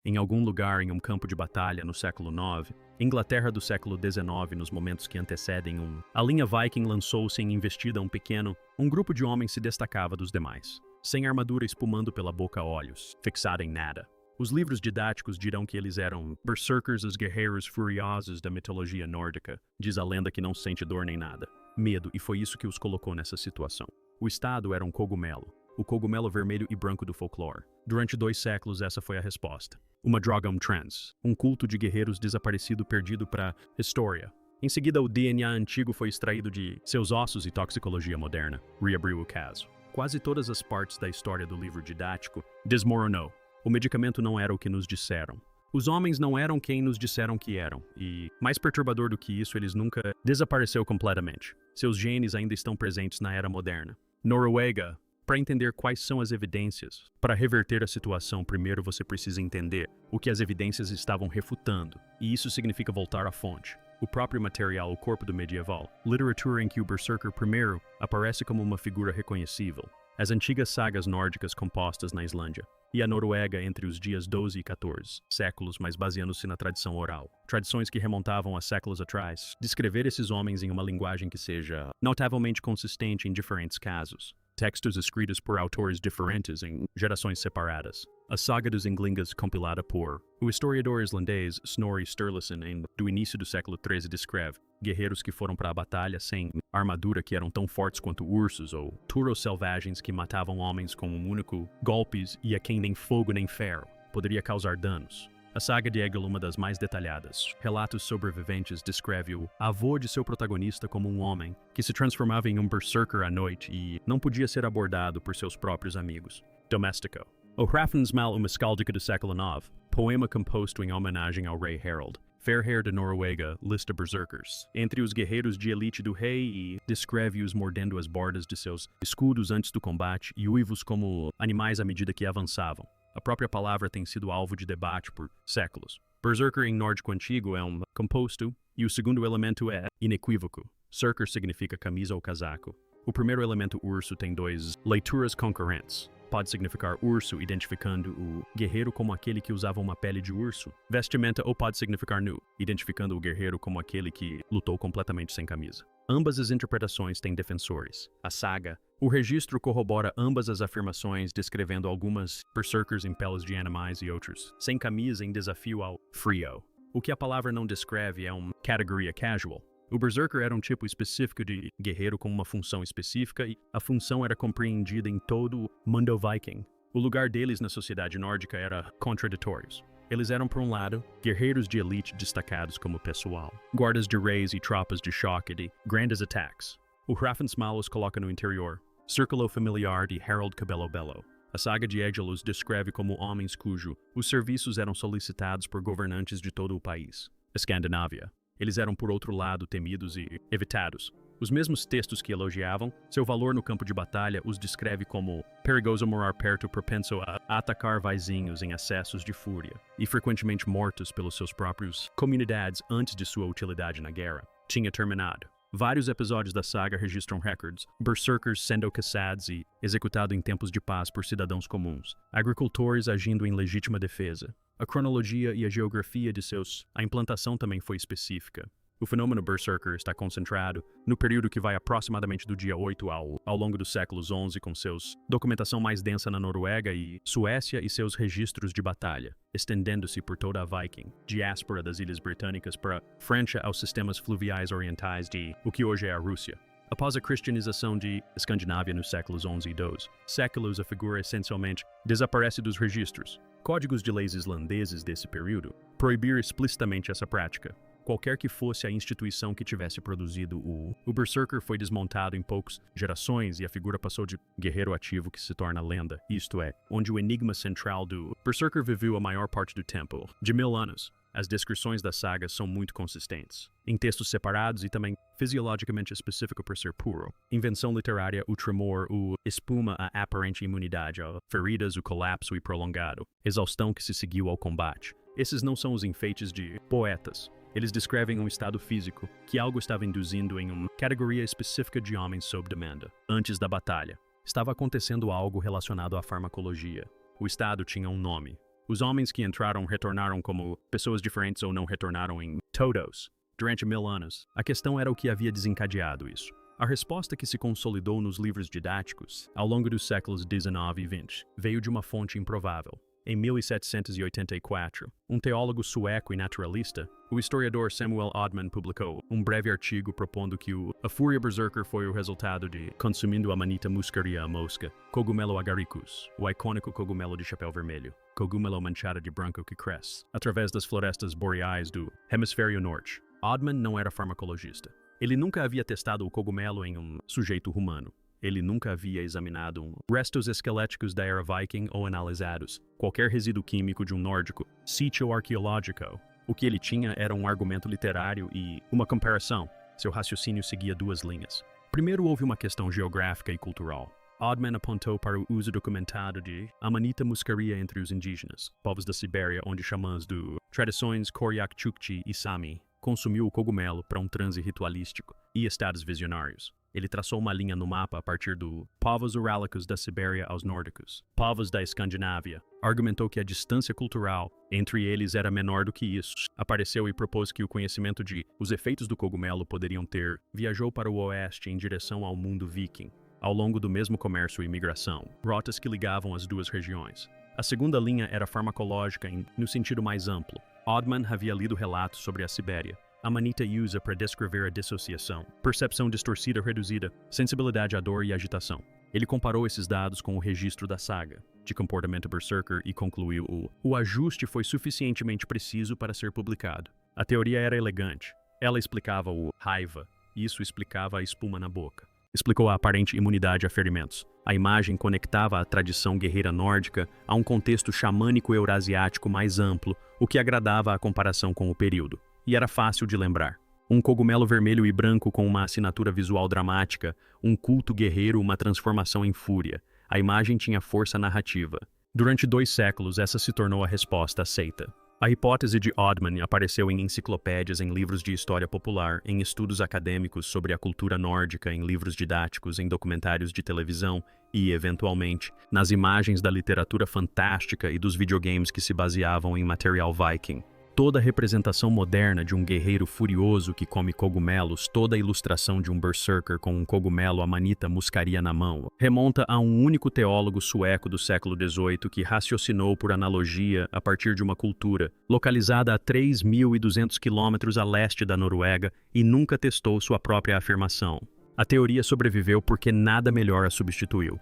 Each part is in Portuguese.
Em algum lugar em um campo de batalha no século IX, Inglaterra do século XIX, nos momentos que antecedem a linha Viking lançou-se em investida um grupo de homens se destacava dos demais, sem armadura espumando pela boca olhos, fixada em nada. Os livros didáticos dirão que eles eram berserkers, os guerreiros furiosos da mitologia nórdica, diz a lenda que não sente dor nem nada. Medo, e foi isso que os colocou nessa situação. O Estado era um cogumelo, o cogumelo vermelho e branco do folclore. Durante 2 séculos essa foi a resposta. Uma Dragom Trance, um culto de guerreiros desaparecido perdido para história. Em seguida, o DNA antigo foi extraído de seus ossos e toxicologia moderna reabriu o caso. Quase todas as partes da história do livro didático desmoronou. O medicamento não era o que nos disseram. Os homens não eram quem nos disseram que eram, e, mais perturbador do que isso, eles nunca desapareceu completamente. Seus genes ainda estão presentes na era moderna. Noruega, para entender quais são as evidências, para reverter a situação, primeiro você precisa entender o que as evidências estavam refutando, e isso significa voltar à fonte. O próprio material, o corpo do medieval, literatura em que o Berserker primeiro aparece como uma figura reconhecível. As antigas sagas nórdicas compostas na Islândia, e a Noruega entre os dias 12 e 14 séculos, mas baseando-se na tradição oral. Tradições que remontavam a séculos atrás. Descrever esses homens em uma linguagem que seja notavelmente consistente em diferentes casos. Textos escritos por autores diferentes em gerações separadas. A saga dos Ynglingas compilada por o historiador islandês Snorri Sturluson do início do século XIII descreve guerreiros que foram para a batalha sem armadura que eram tão fortes quanto ursos ou turos selvagens que matavam homens com um único golpe e a quem nem fogo nem ferro poderia causar danos. A saga de Egil, uma das mais detalhadas, relatos sobreviventes, descreve o avô de seu protagonista como um homem que se transformava em um berserker à noite e não podia ser abordado por seus próprios amigos. Domestico. O Hrafnsmal, uma escáldica do século IX, poema composto em homenagem ao rei Harald. Fairhair de Noruega lista berserkers entre os guerreiros de elite do rei e descreve-os mordendo as bordas de seus escudos antes do combate e uivos como animais à medida que avançavam. A própria palavra tem sido alvo de debate por séculos. Berserker em nórdico antigo é um composto e o segundo elemento é inequívoco. Serker significa camisa ou casaco. O primeiro elemento urso tem 2 leituras concorrentes. Pode significar urso, identificando o guerreiro como aquele que usava uma pele de urso. Vestimenta ou pode significar nu, identificando o guerreiro como aquele que lutou completamente sem camisa. Ambas as interpretações têm defensores. A saga, o registro corrobora ambas as afirmações, descrevendo algumas berserkers em peles de animais e outros sem camisa em desafio ao frio. O que a palavra não descreve é uma categoria casual. O Berserker era um tipo específico de guerreiro com uma função específica e a função era compreendida em todo o mundo viking. O lugar deles na sociedade nórdica era contraditórios. Eles eram, por um lado, guerreiros de elite destacados como pessoal, guardas de reis e tropas de choque de grandes ataques. O Hrafnsmal os coloca no interior, círculo familiar de Harald Cabelo Bello. A saga de Egil os descreve como homens cujo os serviços eram solicitados por governantes de todo o país. Escandinávia. Eles eram, por outro lado, temidos e evitados. Os mesmos textos que elogiavam seu valor no campo de batalha os descreve como perigoso morar perto, propenso a atacar vizinhos em acessos de fúria, e frequentemente mortos pelos seus próprios comunidades antes de sua utilidade na guerra. Tinha terminado. Vários episódios da saga registram records, berserkers sendo caçados e executados em tempos de paz por cidadãos comuns, agricultores agindo em legítima defesa. A cronologia e a geografia de a implantação também foi específica. O fenômeno Berserker está concentrado no período que vai aproximadamente do dia 8 ao longo dos séculos XI, com seus documentação mais densa na Noruega e Suécia e seus registros de batalha, estendendo-se por toda a Viking, diáspora das Ilhas Britânicas para frente aos sistemas fluviais orientais de o que hoje é a Rússia. Após a cristianização de Escandinávia nos séculos XI e XII, séculos a figura essencialmente desaparece dos registros. Códigos de leis islandeses desse período proibiram explicitamente essa prática. Qualquer que fosse a instituição que tivesse produzido o Berserker foi desmontado em poucas gerações e a figura passou de guerreiro ativo que se torna lenda, isto é, onde o enigma central do Berserker viveu a maior parte do tempo, de 1000 anos. As descrições da saga são muito consistentes, em textos separados e também fisiologicamente específico por ser puro. Invenção literária, o tremor, o espuma, a aparente imunidade, a feridas, o colapso e prolongado, exaustão que se seguiu ao combate. Esses não são os enfeites de poetas. Eles descrevem um estado físico que algo estava induzindo em uma categoria específica de homens sob demanda. Antes da batalha, estava acontecendo algo relacionado à farmacologia. O estado tinha um nome. Os homens que entraram retornaram como pessoas diferentes ou não retornaram em todos durante 1000 anos. A questão era o que havia desencadeado isso. A resposta que se consolidou nos livros didáticos, ao longo dos séculos XIX e XX, veio de uma fonte improvável. Em 1784, um teólogo sueco e naturalista, o historiador Samuel Odman, publicou um breve artigo propondo que a fúria berserker foi o resultado de consumindo Amanita muscaria, a mosca, cogumelo agaricus, o icônico cogumelo de chapéu vermelho, cogumelo manchado de branco que cresce através das florestas boreais do hemisfério norte. Odman não era farmacologista. Ele nunca havia testado o cogumelo em um sujeito humano. Ele nunca havia examinado restos esqueléticos da era Viking ou analisados qualquer resíduo químico de um nórdico sítio arqueológico. O que ele tinha era um argumento literário e uma comparação. Seu raciocínio seguia duas linhas. Primeiro, houve uma questão geográfica e cultural. Odman apontou para o uso documentado de Amanita muscaria entre os indígenas, povos da Sibéria, onde xamãs do tradições Koryak Chukchi e Sami consumiu o cogumelo para um transe ritualístico e estados visionários. Ele traçou uma linha no mapa a partir do povos urálicos da Sibéria aos nórdicos, povos da Escandinávia. Argumentou que a distância cultural entre eles era menor do que isso. Apareceu e propôs que o conhecimento de os efeitos do cogumelo poderiam ter viajou para o oeste em direção ao mundo viking, ao longo do mesmo comércio e migração, rotas que ligavam as duas regiões. A segunda linha era farmacológica no sentido mais amplo. Odman havia lido relatos sobre a Sibéria. Amanita usa para descrever a dissociação, percepção distorcida reduzida, sensibilidade à dor e agitação. Ele comparou esses dados com o registro da saga de comportamento berserker e concluiu o ajuste foi suficientemente preciso para ser publicado. A teoria era elegante. Ela explicava o raiva, e isso explicava a espuma na boca. Explicou a aparente imunidade a ferimentos. A imagem conectava a tradição guerreira nórdica a um contexto xamânico eurasiático mais amplo, o que agradava a comparação com o período. E era fácil de lembrar. Um cogumelo vermelho e branco com uma assinatura visual dramática, um culto guerreiro, uma transformação em fúria. A imagem tinha força narrativa. Durante 2 séculos, essa se tornou a resposta aceita. A hipótese de Odman apareceu em enciclopédias, em livros de história popular, em estudos acadêmicos sobre a cultura nórdica, em livros didáticos, em documentários de televisão e, eventualmente, nas imagens da literatura fantástica e dos videogames que se baseavam em material viking. Toda a representação moderna de um guerreiro furioso que come cogumelos, toda a ilustração de um berserker com um cogumelo Amanita muscaria na mão, remonta a um único teólogo sueco do século XVIII que raciocinou por analogia a partir de uma cultura localizada a 3.200 quilômetros a leste da Noruega e nunca testou sua própria afirmação. A teoria sobreviveu porque nada melhor a substituiu.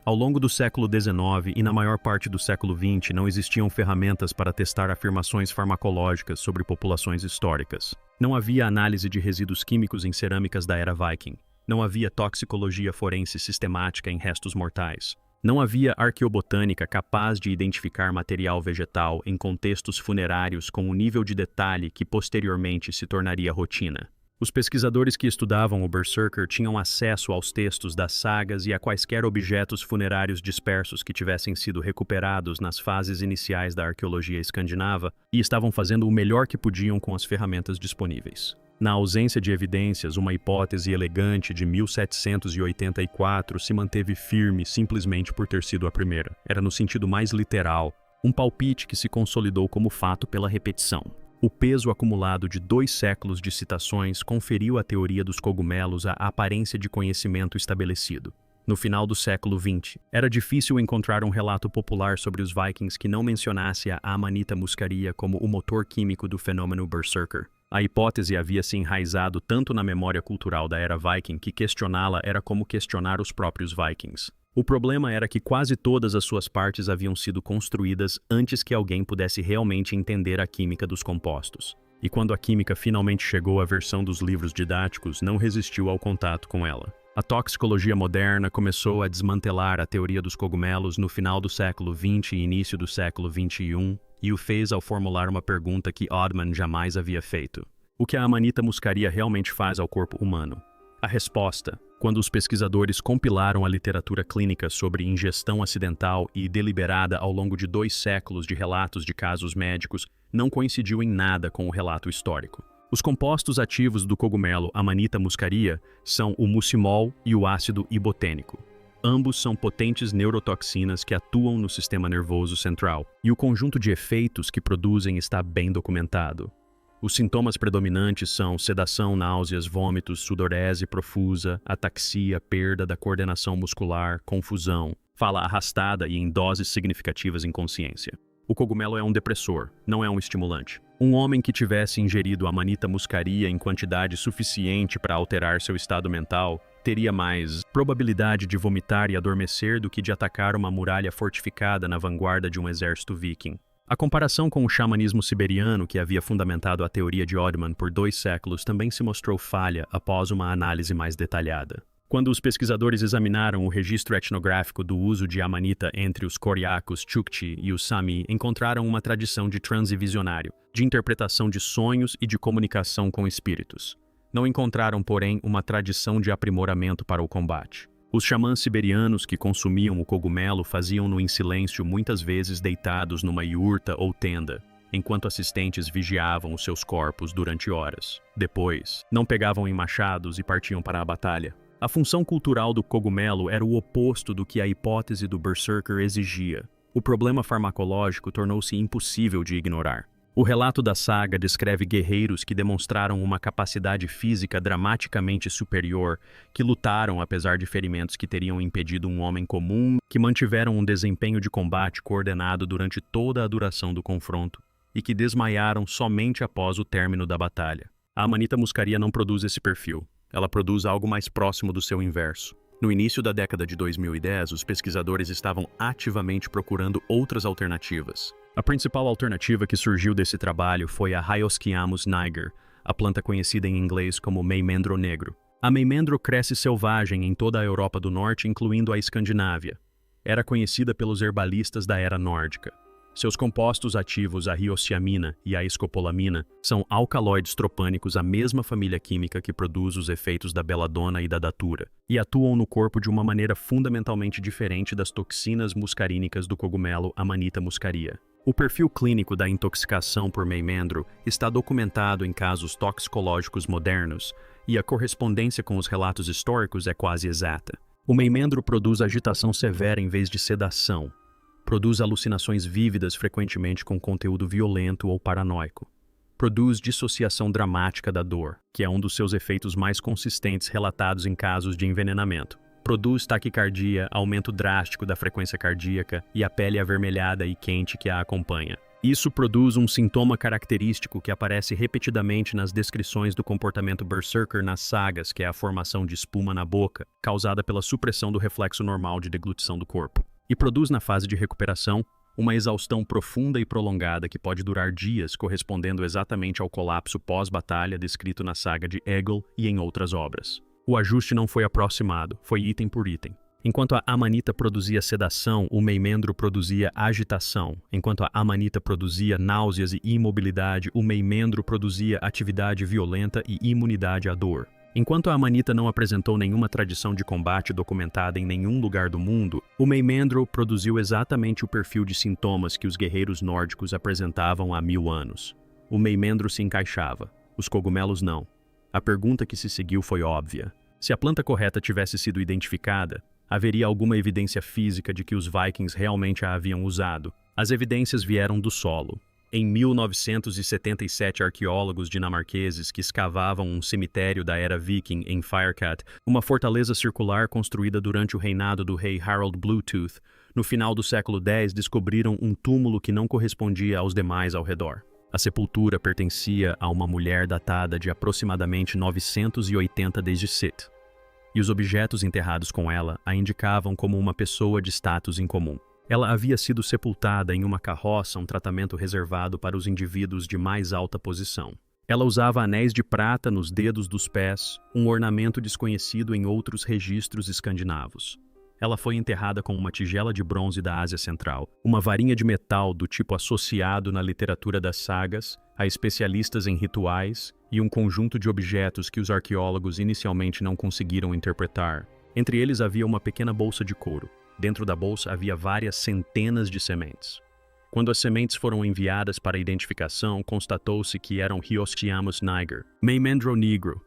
Ao longo do século XIX e na maior parte do século XX não existiam ferramentas para testar afirmações farmacológicas sobre populações históricas. Não havia análise de resíduos químicos em cerâmicas da era Viking. Não havia toxicologia forense sistemática em restos mortais. Não havia arqueobotânica capaz de identificar material vegetal em contextos funerários com um nível de detalhe que posteriormente se tornaria rotina. Os pesquisadores que estudavam o berserker tinham acesso aos textos das sagas e a quaisquer objetos funerários dispersos que tivessem sido recuperados nas fases iniciais da arqueologia escandinava e estavam fazendo o melhor que podiam com as ferramentas disponíveis. Na ausência de evidências, uma hipótese elegante de 1784 se manteve firme simplesmente por ter sido a primeira. Era no sentido mais literal, um palpite que se consolidou como fato pela repetição. O peso acumulado de 2 séculos de citações conferiu à teoria dos cogumelos a aparência de conhecimento estabelecido. No final do século XX, era difícil encontrar um relato popular sobre os vikings que não mencionasse a Amanita muscaria como o motor químico do fenômeno berserker. A hipótese havia se enraizado tanto na memória cultural da era viking que questioná-la era como questionar os próprios vikings. O problema era que quase todas as suas partes haviam sido construídas antes que alguém pudesse realmente entender a química dos compostos. E quando a química finalmente chegou à versão dos livros didáticos, não resistiu ao contato com ela. A toxicologia moderna começou a desmantelar a teoria dos cogumelos no final do século XX e início do século XXI, e o fez ao formular uma pergunta que Odman jamais havia feito. O que a Amanita muscaria realmente faz ao corpo humano? A resposta, quando os pesquisadores compilaram a literatura clínica sobre ingestão acidental e deliberada ao longo de 2 séculos de relatos de casos médicos, não coincidiu em nada com o relato histórico. Os compostos ativos do cogumelo Amanita muscaria são o muscimol e o ácido ibotênico. Ambos são potentes neurotoxinas que atuam no sistema nervoso central, e o conjunto de efeitos que produzem está bem documentado. Os sintomas predominantes são sedação, náuseas, vômitos, sudorese profusa, ataxia, perda da coordenação muscular, confusão, fala arrastada e em doses significativas inconsciência. O cogumelo é um depressor, não é um estimulante. Um homem que tivesse ingerido Amanita muscaria em quantidade suficiente para alterar seu estado mental teria mais probabilidade de vomitar e adormecer do que de atacar uma muralha fortificada na vanguarda de um exército viking. A comparação com o xamanismo siberiano, que havia fundamentado a teoria de Odman por 2 séculos, também se mostrou falha após uma análise mais detalhada. Quando os pesquisadores examinaram o registro etnográfico do uso de Amanita entre os Koryakos, Chukchi e os Sami, encontraram uma tradição de transe visionário, de interpretação de sonhos e de comunicação com espíritos. Não encontraram, porém, uma tradição de aprimoramento para o combate. Os xamãs siberianos que consumiam o cogumelo faziam-no em silêncio, muitas vezes deitados numa iurta ou tenda, enquanto assistentes vigiavam os seus corpos durante horas. Depois, não pegavam em machados e partiam para a batalha. A função cultural do cogumelo era o oposto do que a hipótese do Berserker exigia. O problema farmacológico tornou-se impossível de ignorar. O relato da saga descreve guerreiros que demonstraram uma capacidade física dramaticamente superior, que lutaram apesar de ferimentos que teriam impedido um homem comum, que mantiveram um desempenho de combate coordenado durante toda a duração do confronto, e que desmaiaram somente após o término da batalha. A Amanita muscaria não produz esse perfil. Ela produz algo mais próximo do seu inverso. No início da década de 2010, os pesquisadores estavam ativamente procurando outras alternativas. A principal alternativa que surgiu desse trabalho foi a Hyoscyamus niger, a planta conhecida em inglês como meimendro negro. A meimendro cresce selvagem em toda a Europa do Norte, incluindo a Escandinávia. Era conhecida pelos herbalistas da Era Nórdica. Seus compostos ativos, a riociamina e a escopolamina, são alcaloides tropânicos, a mesma família química que produz os efeitos da beladona e da datura, e atuam no corpo de uma maneira fundamentalmente diferente das toxinas muscarínicas do cogumelo Amanita muscaria. O perfil clínico da intoxicação por meimendro está documentado em casos toxicológicos modernos, e a correspondência com os relatos históricos é quase exata. O meimendro produz agitação severa em vez de sedação. Produz alucinações vívidas, frequentemente com conteúdo violento ou paranoico. Produz dissociação dramática da dor, que é um dos seus efeitos mais consistentes relatados em casos de envenenamento. Produz taquicardia, aumento drástico da frequência cardíaca e a pele avermelhada e quente que a acompanha. Isso produz um sintoma característico que aparece repetidamente nas descrições do comportamento berserker nas sagas, que é a formação de espuma na boca, causada pela supressão do reflexo normal de deglutição do corpo. E produz na fase de recuperação uma exaustão profunda e prolongada que pode durar dias, correspondendo exatamente ao colapso pós-batalha descrito na saga de Egil e em outras obras. O ajuste não foi aproximado, foi item por item. Enquanto a Amanita produzia sedação, o meimendro produzia agitação. Enquanto a Amanita produzia náuseas e imobilidade, o meimendro produzia atividade violenta e imunidade à dor. Enquanto a Amanita não apresentou nenhuma tradição de combate documentada em nenhum lugar do mundo, o meimendro produziu exatamente o perfil de sintomas que os guerreiros nórdicos apresentavam há 1000 anos. O meimendro se encaixava, os cogumelos não. A pergunta que se seguiu foi óbvia. Se a planta correta tivesse sido identificada, haveria alguma evidência física de que os vikings realmente a haviam usado. As evidências vieram do solo. Em 1977, arqueólogos dinamarqueses que escavavam um cemitério da era viking em Firecat, uma fortaleza circular construída durante o reinado do rei Harald Bluetooth, no final do século X, descobriram um túmulo que não correspondia aos demais ao redor. A sepultura pertencia a uma mulher datada de aproximadamente 980 d.C., e os objetos enterrados com ela a indicavam como uma pessoa de status incomum. Ela havia sido sepultada em uma carroça, um tratamento reservado para os indivíduos de mais alta posição. Ela usava anéis de prata nos dedos dos pés, um ornamento desconhecido em outros registros escandinavos. Ela foi enterrada com uma tigela de bronze da Ásia Central, uma varinha de metal do tipo associado na literatura das sagas, a especialistas em rituais e um conjunto de objetos que os arqueólogos inicialmente não conseguiram interpretar. Entre eles havia uma pequena bolsa de couro. Dentro da bolsa havia várias centenas de sementes. Quando as sementes foram enviadas para identificação, constatou-se que eram Hyoscyamus niger, meimendro negro.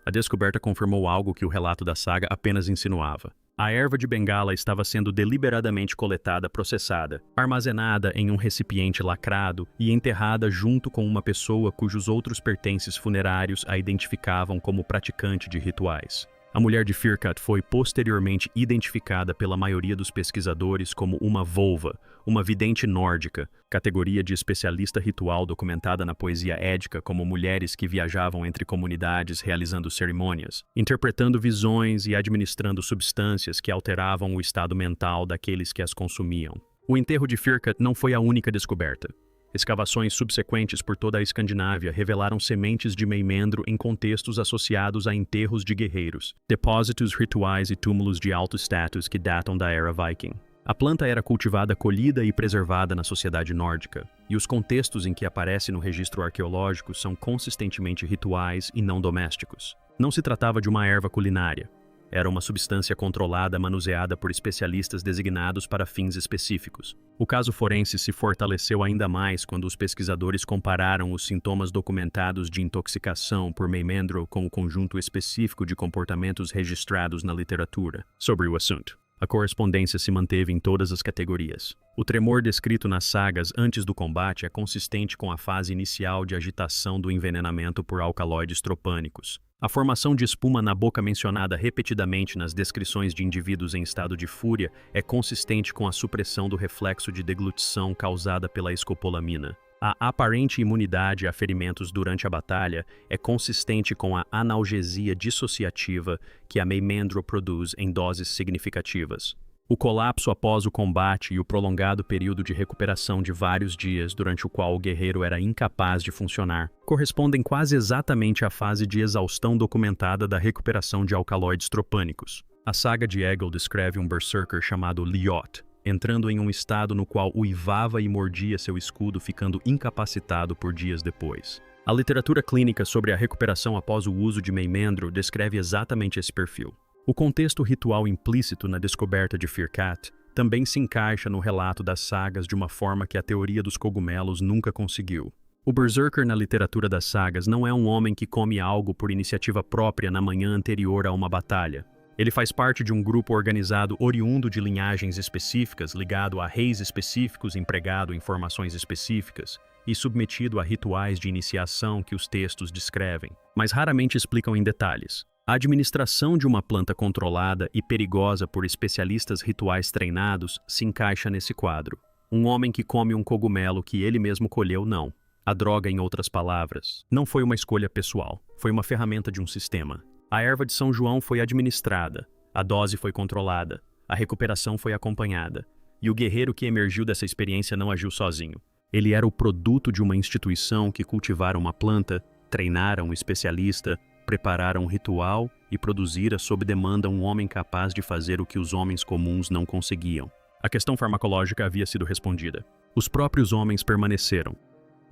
A descoberta confirmou algo que o relato da saga apenas insinuava. A erva de Bengala estava sendo deliberadamente coletada, processada, armazenada em um recipiente lacrado e enterrada junto com uma pessoa cujos outros pertences funerários a identificavam como praticante de rituais. A mulher de Firkat foi posteriormente identificada pela maioria dos pesquisadores como uma volva, uma vidente nórdica, categoria de especialista ritual documentada na poesia édica como mulheres que viajavam entre comunidades realizando cerimônias, interpretando visões e administrando substâncias que alteravam o estado mental daqueles que as consumiam. O enterro de Firkat não foi a única descoberta. Escavações subsequentes por toda a Escandinávia revelaram sementes de meimendro em contextos associados a enterros de guerreiros, depósitos rituais e túmulos de alto status que datam da era Viking. A planta era cultivada, colhida e preservada na sociedade nórdica, e os contextos em que aparece no registro arqueológico são consistentemente rituais e não domésticos. Não se tratava de uma erva culinária. Era uma substância controlada manuseada por especialistas designados para fins específicos. O caso forense se fortaleceu ainda mais quando os pesquisadores compararam os sintomas documentados de intoxicação por meimendro com o conjunto específico de comportamentos registrados na literatura sobre o assunto. A correspondência se manteve em todas as categorias. O tremor descrito nas sagas antes do combate é consistente com a fase inicial de agitação do envenenamento por alcaloides tropânicos. A formação de espuma na boca mencionada repetidamente nas descrições de indivíduos em estado de fúria é consistente com a supressão do reflexo de deglutição causada pela escopolamina. A aparente imunidade a ferimentos durante a batalha é consistente com a analgesia dissociativa que a meimendro produz em doses significativas. O colapso após o combate e o prolongado período de recuperação de vários dias durante o qual o guerreiro era incapaz de funcionar correspondem quase exatamente à fase de exaustão documentada da recuperação de alcaloides tropânicos. A saga de Egil descreve um berserker chamado Liot, entrando em um estado no qual uivava e mordia seu escudo, ficando incapacitado por dias depois. A literatura clínica sobre a recuperação após o uso de meimendro descreve exatamente esse perfil. O contexto ritual implícito na descoberta de Firkat também se encaixa no relato das sagas de uma forma que a teoria dos cogumelos nunca conseguiu. O berserker na literatura das sagas não é um homem que come algo por iniciativa própria na manhã anterior a uma batalha. Ele faz parte de um grupo organizado oriundo de linhagens específicas, ligado a reis específicos, empregado em formações específicas e submetido a rituais de iniciação que os textos descrevem, mas raramente explicam em detalhes. A administração de uma planta controlada e perigosa por especialistas rituais treinados se encaixa nesse quadro. Um homem que come um cogumelo que ele mesmo colheu, não. A droga, em outras palavras, não foi uma escolha pessoal, foi uma ferramenta de um sistema. A erva de São João foi administrada, a dose foi controlada, a recuperação foi acompanhada, e o guerreiro que emergiu dessa experiência não agiu sozinho. Ele era o produto de uma instituição que cultivara uma planta, treinara um especialista, preparara um ritual e produzira sob demanda um homem capaz de fazer o que os homens comuns não conseguiam. A questão farmacológica havia sido respondida. Os próprios homens permaneceram.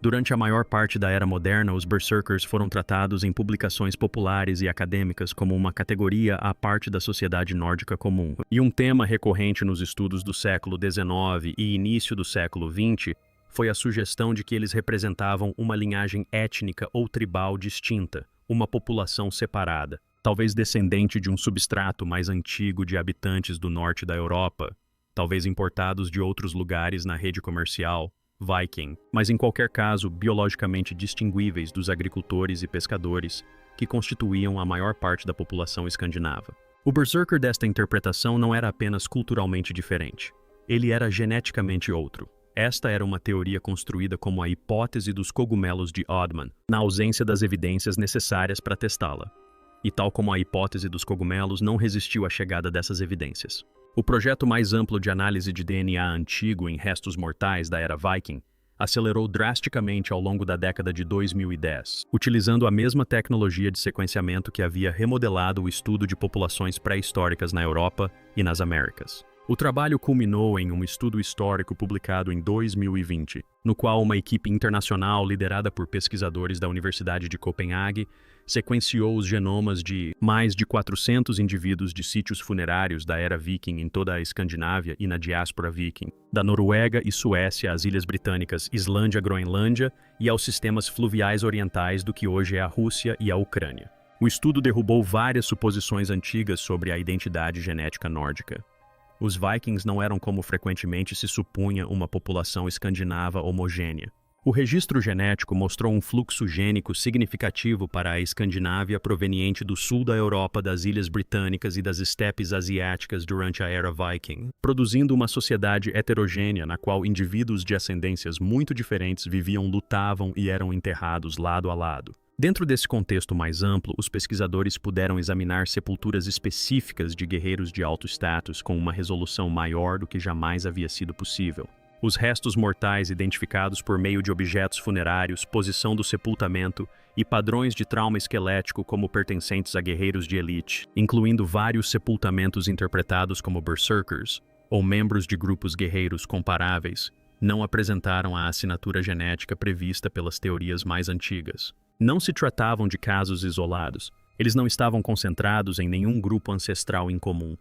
Durante a maior parte da Era Moderna, os berserkers foram tratados em publicações populares e acadêmicas como uma categoria à parte da sociedade nórdica comum. E um tema recorrente nos estudos do século XIX e início do século XX foi a sugestão de que eles representavam uma linhagem étnica ou tribal distinta, uma população separada, talvez descendente de um substrato mais antigo de habitantes do norte da Europa, talvez importados de outros lugares na rede comercial, Viking, mas em qualquer caso biologicamente distinguíveis dos agricultores e pescadores que constituíam a maior parte da população escandinava. O berserker desta interpretação não era apenas culturalmente diferente, ele era geneticamente outro. Esta era uma teoria construída como a hipótese dos cogumelos de Odman, na ausência das evidências necessárias para testá-la. E tal como a hipótese dos cogumelos não resistiu à chegada dessas evidências. O projeto mais amplo de análise de DNA antigo em restos mortais da era Viking acelerou drasticamente ao longo da década de 2010, utilizando a mesma tecnologia de sequenciamento que havia remodelado o estudo de populações pré-históricas na Europa e nas Américas. O trabalho culminou em um estudo histórico publicado em 2020, no qual uma equipe internacional liderada por pesquisadores da Universidade de Copenhague sequenciou os genomas de mais de 400 indivíduos de sítios funerários da era viking em toda a Escandinávia e na diáspora viking, da Noruega e Suécia às Ilhas Britânicas, Islândia, Groenlândia e aos sistemas fluviais orientais do que hoje é a Rússia e a Ucrânia. O estudo derrubou várias suposições antigas sobre a identidade genética nórdica. Os Vikings não eram como frequentemente se supunha uma população escandinava homogênea. O registro genético mostrou um fluxo gênico significativo para a Escandinávia proveniente do sul da Europa, das Ilhas Britânicas e das estepes asiáticas durante a Era Viking, produzindo uma sociedade heterogênea na qual indivíduos de ascendências muito diferentes viviam, lutavam e eram enterrados lado a lado. Dentro desse contexto mais amplo, os pesquisadores puderam examinar sepulturas específicas de guerreiros de alto status com uma resolução maior do que jamais havia sido possível. Os restos mortais identificados por meio de objetos funerários, posição do sepultamento e padrões de trauma esquelético como pertencentes a guerreiros de elite, incluindo vários sepultamentos interpretados como berserkers ou membros de grupos guerreiros comparáveis, não apresentaram a assinatura genética prevista pelas teorias mais antigas. Não se tratavam de casos isolados. Eles não estavam concentrados em nenhum grupo ancestral em comum.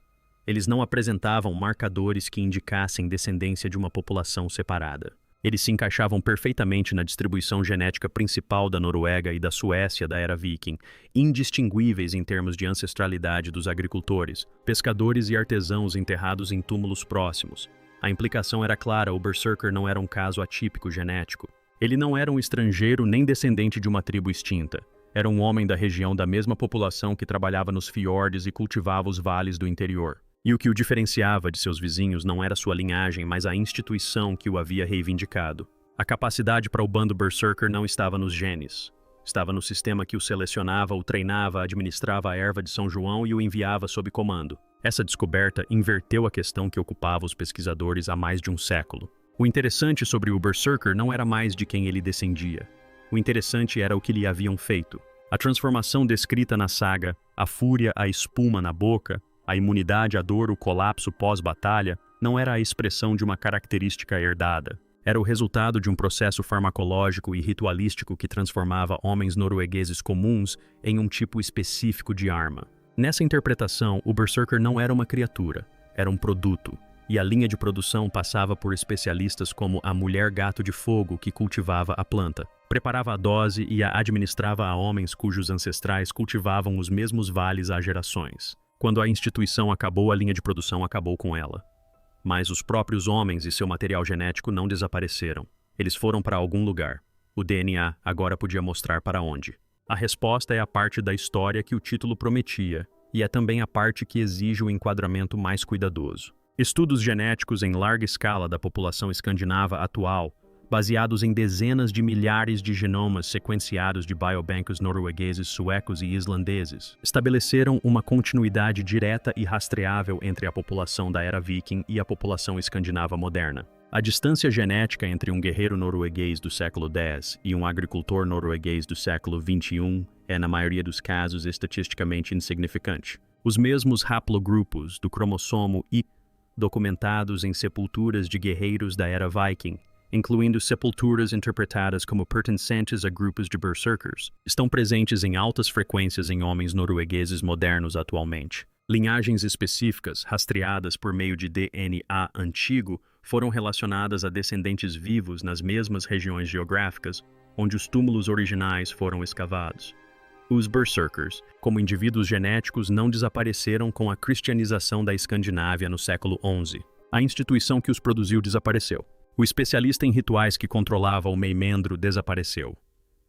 Eles não apresentavam marcadores que indicassem descendência de uma população separada. Eles se encaixavam perfeitamente na distribuição genética principal da Noruega e da Suécia da Era Viking, indistinguíveis em termos de ancestralidade dos agricultores, pescadores e artesãos enterrados em túmulos próximos. A implicação era clara: o Berserker não era um caso atípico genético. Ele não era um estrangeiro nem descendente de uma tribo extinta. Era um homem da região da mesma população que trabalhava nos fiordes e cultivava os vales do interior. E o que o diferenciava de seus vizinhos não era sua linhagem, mas a instituição que o havia reivindicado. A capacidade para o bando Berserker não estava nos genes. Estava no sistema que o selecionava, o treinava, administrava a erva de São João e o enviava sob comando. Essa descoberta inverteu a questão que ocupava os pesquisadores há mais de um século. O interessante sobre o Berserker não era mais de quem ele descendia. O interessante era o que lhe haviam feito. A transformação descrita na saga, a fúria, a espuma na boca, a imunidade à dor, o colapso pós-batalha, não era a expressão de uma característica herdada. Era o resultado de um processo farmacológico e ritualístico que transformava homens noruegueses comuns em um tipo específico de arma. Nessa interpretação, o Berserker não era uma criatura, era um produto. E a linha de produção passava por especialistas como a mulher gato de fogo que cultivava a planta, preparava a dose e a administrava a homens cujos ancestrais cultivavam os mesmos vales há gerações. Quando a instituição acabou, a linha de produção acabou com ela. Mas os próprios homens e seu material genético não desapareceram. Eles foram para algum lugar. O DNA agora podia mostrar para onde. A resposta é a parte da história que o título prometia, e é também a parte que exige o enquadramento mais cuidadoso. Estudos genéticos em larga escala da população escandinava atual, baseados em dezenas de milhares de genomas sequenciados de biobancos noruegueses, suecos e islandeses, estabeleceram uma continuidade direta e rastreável entre a população da Era Viking e a população escandinava moderna. A distância genética entre um guerreiro norueguês do século X e um agricultor norueguês do século XXI é, na maioria dos casos, estatisticamente insignificante. Os mesmos haplogrupos do cromossomo Y documentados em sepulturas de guerreiros da Era Viking, incluindo sepulturas interpretadas como pertencentes a grupos de berserkers, estão presentes em altas frequências em homens noruegueses modernos atualmente. Linhagens específicas, rastreadas por meio de DNA antigo, foram relacionadas a descendentes vivos nas mesmas regiões geográficas onde os túmulos originais foram escavados. Os berserkers, como indivíduos genéticos, não desapareceram com a cristianização da Escandinávia no século XI. A instituição que os produziu desapareceu. O especialista em rituais que controlava o meimendro desapareceu.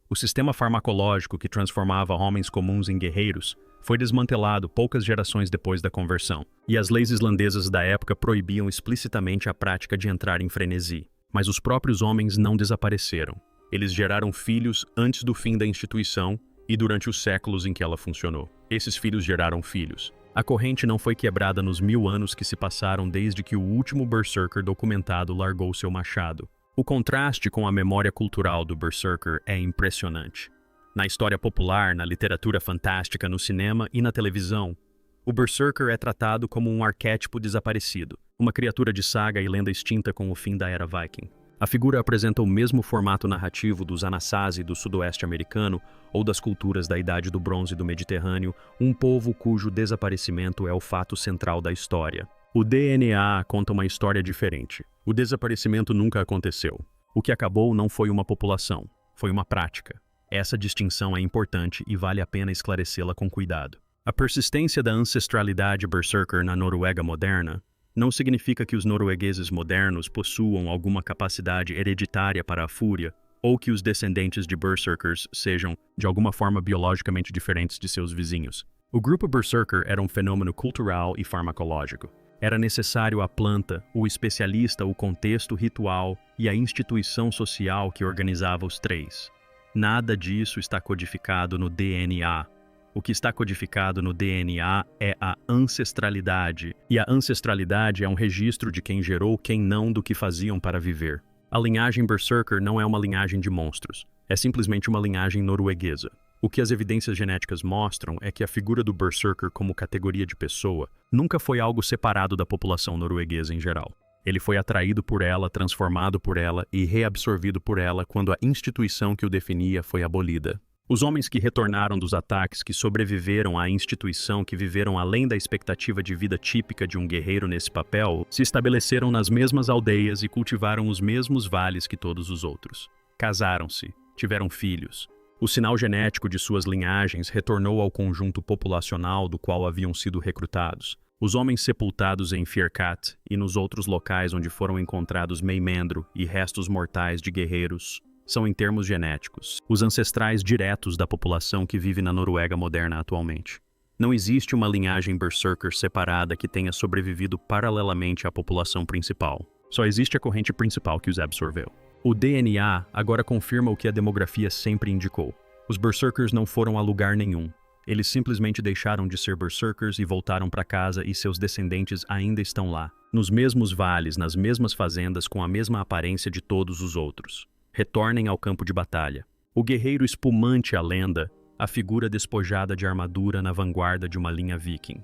O sistema farmacológico que transformava homens comuns em guerreiros foi desmantelado poucas gerações depois da conversão, e as leis islandesas da época proibiam explicitamente a prática de entrar em frenesi. Mas os próprios homens não desapareceram. Eles geraram filhos antes do fim da instituição e durante os séculos em que ela funcionou. Esses filhos geraram filhos. A corrente não foi quebrada nos 1000 anos que se passaram desde que o último berserker documentado largou seu machado. O contraste com a memória cultural do berserker é impressionante. Na história popular, na literatura fantástica, no cinema e na televisão, o berserker é tratado como um arquétipo desaparecido, uma criatura de saga e lenda extinta com o fim da Era Viking. A figura apresenta o mesmo formato narrativo dos Anasazi do sudoeste americano ou das culturas da Idade do Bronze do Mediterrâneo, um povo cujo desaparecimento é o fato central da história. O DNA conta uma história diferente. O desaparecimento nunca aconteceu. O que acabou não foi uma população, foi uma prática. Essa distinção é importante e vale a pena esclarecê-la com cuidado. A persistência da ancestralidade berserker na Noruega moderna não significa que os noruegueses modernos possuam alguma capacidade hereditária para a fúria ou que os descendentes de berserkers sejam, de alguma forma, biologicamente diferentes de seus vizinhos. O grupo berserker era um fenômeno cultural e farmacológico. Era necessário a planta, o especialista, o contexto ritual e a instituição social que organizava os três. Nada disso está codificado no DNA. O que está codificado no DNA é a ancestralidade, e a ancestralidade é um registro de quem gerou quem não do que faziam para viver. A linhagem berserker não é uma linhagem de monstros, é simplesmente uma linhagem norueguesa. O que as evidências genéticas mostram é que a figura do berserker como categoria de pessoa nunca foi algo separado da população norueguesa em geral. Ele foi atraído por ela, transformado por ela e reabsorvido por ela quando a instituição que o definia foi abolida. Os homens que retornaram dos ataques, que sobreviveram à instituição, que viveram além da expectativa de vida típica de um guerreiro nesse papel, se estabeleceram nas mesmas aldeias e cultivaram os mesmos vales que todos os outros. Casaram-se, tiveram filhos. O sinal genético de suas linhagens retornou ao conjunto populacional do qual haviam sido recrutados. Os homens sepultados em Firkat e nos outros locais onde foram encontrados meimendro e restos mortais de guerreiros são, em termos genéticos, os ancestrais diretos da população que vive na Noruega moderna atualmente. Não existe uma linhagem berserker separada que tenha sobrevivido paralelamente à população principal. Só existe a corrente principal que os absorveu. O DNA agora confirma o que a demografia sempre indicou. Os berserkers não foram a lugar nenhum. Eles simplesmente deixaram de ser berserkers e voltaram para casa, e seus descendentes ainda estão lá, nos mesmos vales, nas mesmas fazendas, com a mesma aparência de todos os outros. Retornem ao campo de batalha. O guerreiro espumante à lenda, a figura despojada de armadura na vanguarda de uma linha viking.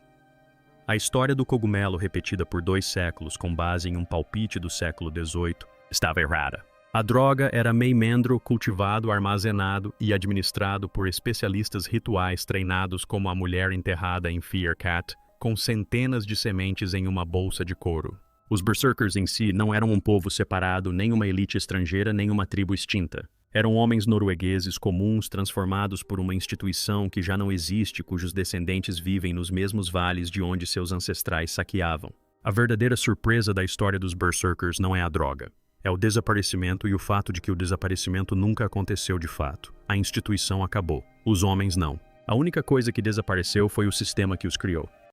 A história do cogumelo, repetida por 2 séculos com base em um palpite do século XVIII, estava errada. A droga era meimendro cultivado, armazenado e administrado por especialistas rituais treinados como a mulher enterrada em Firkat, com centenas de sementes em uma bolsa de couro. Os berserkers em si não eram um povo separado, nem uma elite estrangeira, nem uma tribo extinta. Eram homens noruegueses comuns transformados por uma instituição que já não existe, cujos descendentes vivem nos mesmos vales de onde seus ancestrais saqueavam. A verdadeira surpresa da história dos berserkers não é a droga. É o desaparecimento e o fato de que o desaparecimento nunca aconteceu de fato. A instituição acabou. Os homens não. A única coisa que desapareceu foi o sistema que os criou.